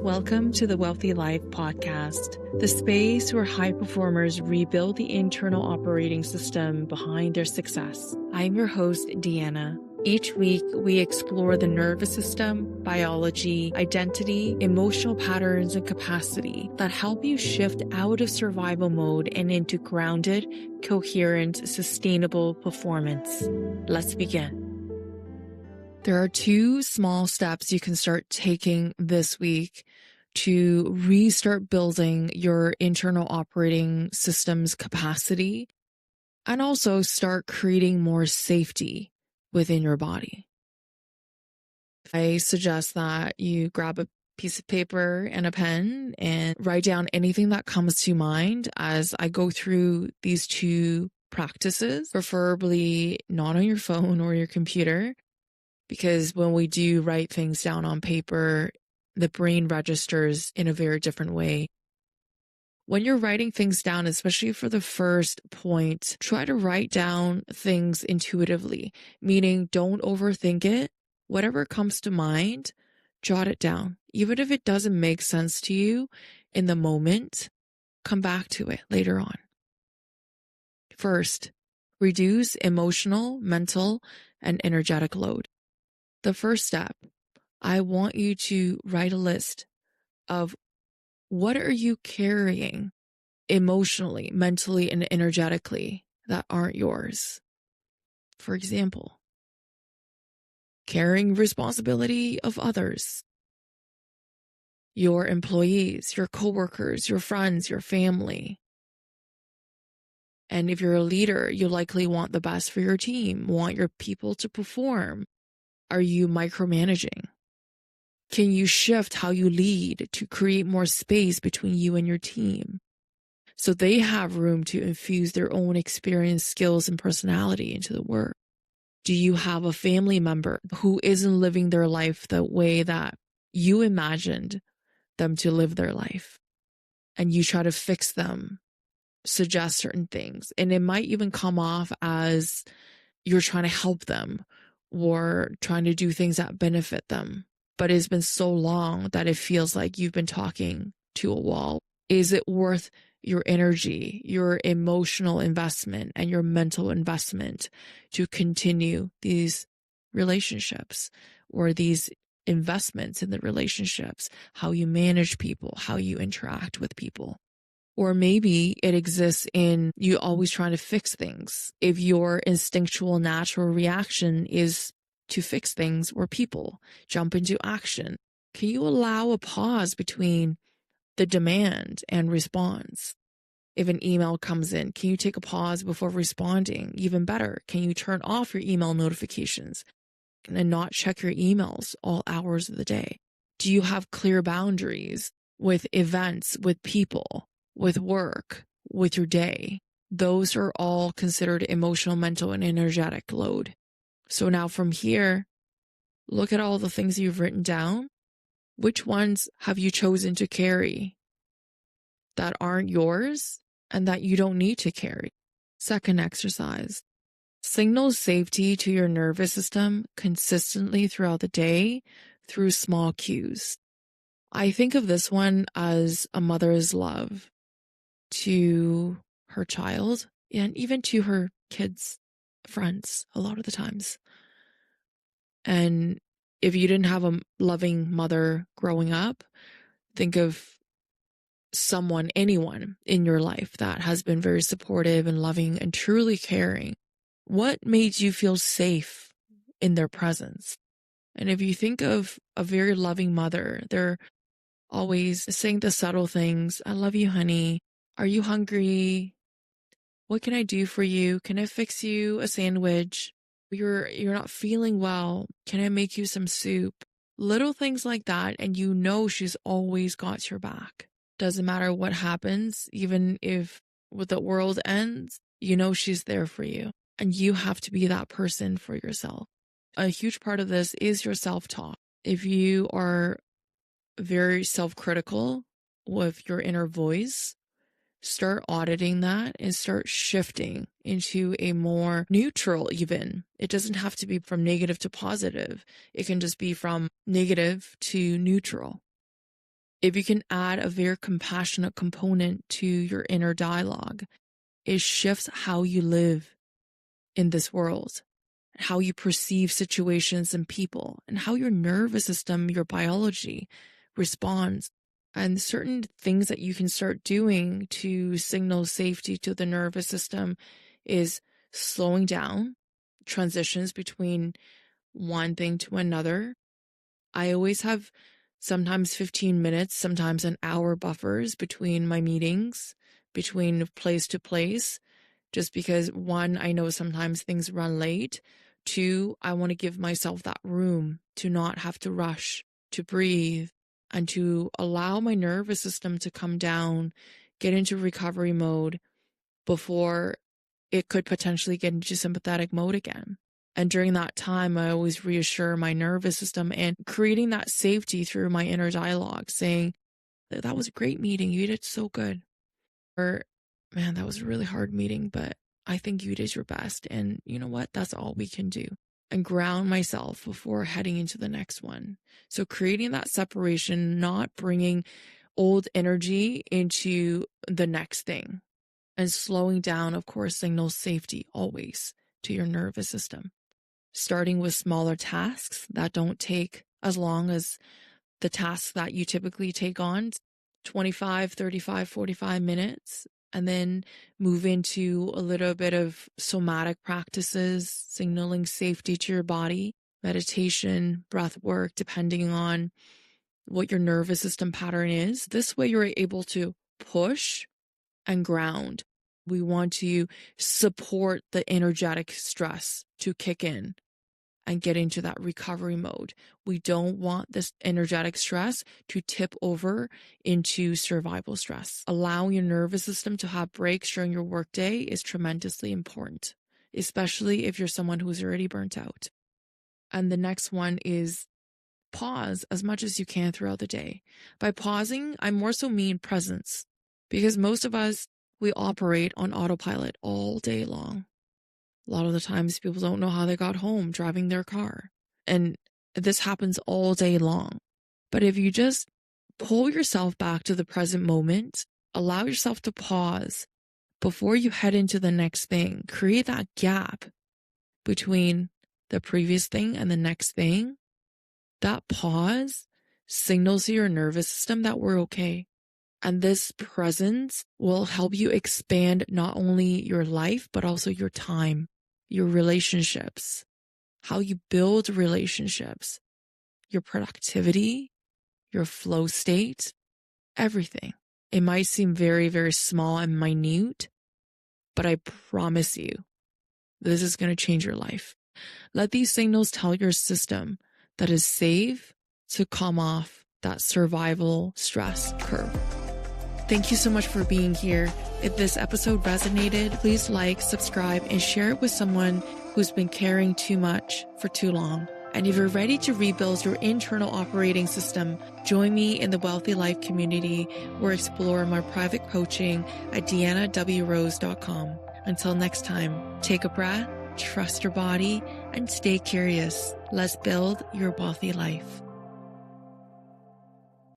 Welcome to the Wealthy Life podcast, the space where high performers rebuild the internal operating system behind their success. I'm your host, Deanna. Each week, we explore the nervous system, biology, identity, emotional patterns, and capacity that help you shift out of survival mode and into grounded, coherent, sustainable performance. Let's begin. There are 2 small steps you can start taking this week to restart building your internal operating system's capacity and also start creating more safety within your body. I suggest that you grab a piece of paper and a pen and write down anything that comes to mind as I go through these 2 practices, preferably not on your phone or your computer. Because when we do write things down on paper, the brain registers in a very different way. When you're writing things down, especially for the first point, try to write down things intuitively, meaning don't overthink it. Whatever comes to mind, jot it down. Even if it doesn't make sense to you in the moment, come back to it later on. First, reduce emotional, mental, and energetic load. The first step, I want you to write a list of what are you carrying emotionally, mentally, and energetically that aren't yours. For example, carrying responsibility of others, your employees, your coworkers, your friends, your family. And if you're a leader, you likely want the best for your team, want your people to perform. Are you micromanaging? Can you shift how you lead to create more space between you and your team so they have room to infuse their own experience, skills, and personality into the work? Do you have a family member who isn't living their life the way that you imagined them to live their life? And you try to fix them, suggest certain things, and it might even come off as you're trying to help them or trying to do things that benefit them. But it's been so long that it feels like you've been talking to a wall. Is it worth your energy, your emotional investment, and your mental investment to continue these relationships or these investments in the relationships, how you manage people, how you interact with people? Or maybe it exists in you always trying to fix things. If your instinctual natural reaction is to fix things or people, jump into action, can you allow a pause between the demand and response? If an email comes in, can you take a pause before responding? Even better, can you turn off your email notifications and not check your emails all hours of the day? Do you have clear boundaries with events, with people, with work, with your day? Those are all considered emotional, mental, and energetic load. So now from here, look at all the things you've written down. Which ones have you chosen to carry that aren't yours and that you don't need to carry? Second exercise, signal safety to your nervous system consistently throughout the day through small cues. I think of this one as a mother's love to her child and even to her kids' friends a lot of the times. And if you didn't have a loving mother growing up, think of someone, anyone in your life that has been very supportive and loving and truly caring. What made you feel safe in their presence? And if you think of a very loving mother, they're always saying the subtle things. I love you, honey. Are you hungry? What can I do for you? Can I fix you a sandwich? You're not feeling well. Can I make you some soup? Little things like that. And you know she's always got your back. Doesn't matter what happens, even if the world ends, you know she's there for you. And you have to be that person for yourself. A huge part of this is your self-talk. If you are very self-critical with your inner voice, start auditing that and start shifting into a more neutral even. It doesn't have to be from negative to positive. It can just be from negative to neutral. If you can add a very compassionate component to your inner dialogue, it shifts how you live in this world, how you perceive situations and people, and how your nervous system, your biology responds. And certain things that you can start doing to signal safety to the nervous system is slowing down transitions between one thing to another. I always have sometimes 15 minutes, sometimes an hour buffers between my meetings, between place to place, just because one, I know sometimes things run late. Two, I want to give myself that room to not have to rush, to breathe, and to allow my nervous system to come down, get into recovery mode before it could potentially get into sympathetic mode again. And during that time, I always reassure my nervous system and creating that safety through my inner dialogue, saying, that was a great meeting. You did so good. Or, man, that was a really hard meeting, but I think you did your best. And you know what? That's all we can do. And ground myself before heading into the next one. So creating that separation, not bringing old energy into the next thing. And slowing down, of course, signals safety always to your nervous system. Starting with smaller tasks that don't take as long as the tasks that you typically take on, 25, 35, 45 minutes, and then move into a little bit of somatic practices, signaling safety to your body, meditation, breath work, depending on what your nervous system pattern is. This way you're able to push and ground. We want to support the energetic stress to kick in and get into that recovery mode. We don't want this energetic stress to tip over into survival stress. Allowing your nervous system to have breaks during your workday is tremendously important, especially if you're someone who's already burnt out. And the next one is pause as much as you can throughout the day. By pausing, I more so mean presence, because most of us, we operate on autopilot all day long. A lot of the times people don't know how they got home driving their car. And this happens all day long. But if you just pull yourself back to the present moment, allow yourself to pause before you head into the next thing, create that gap between the previous thing and the next thing. That pause signals to your nervous system that we're okay. And this presence will help you expand not only your life, but also your time, your relationships, how you build relationships, your productivity, your flow state, everything. It might seem very, very small and minute, but I promise you, this is going to change your life. Let these signals tell your system that it's safe to come off that survival stress curve. Thank you so much for being here. If this episode resonated, please like, subscribe, and share it with someone who's been carrying too much for too long. And if you're ready to rebuild your internal operating system, join me in the Wealthy Life community or explore my private coaching at deannawrose.com. Until next time, take a breath, trust your body, and stay curious. Let's build your wealthy life.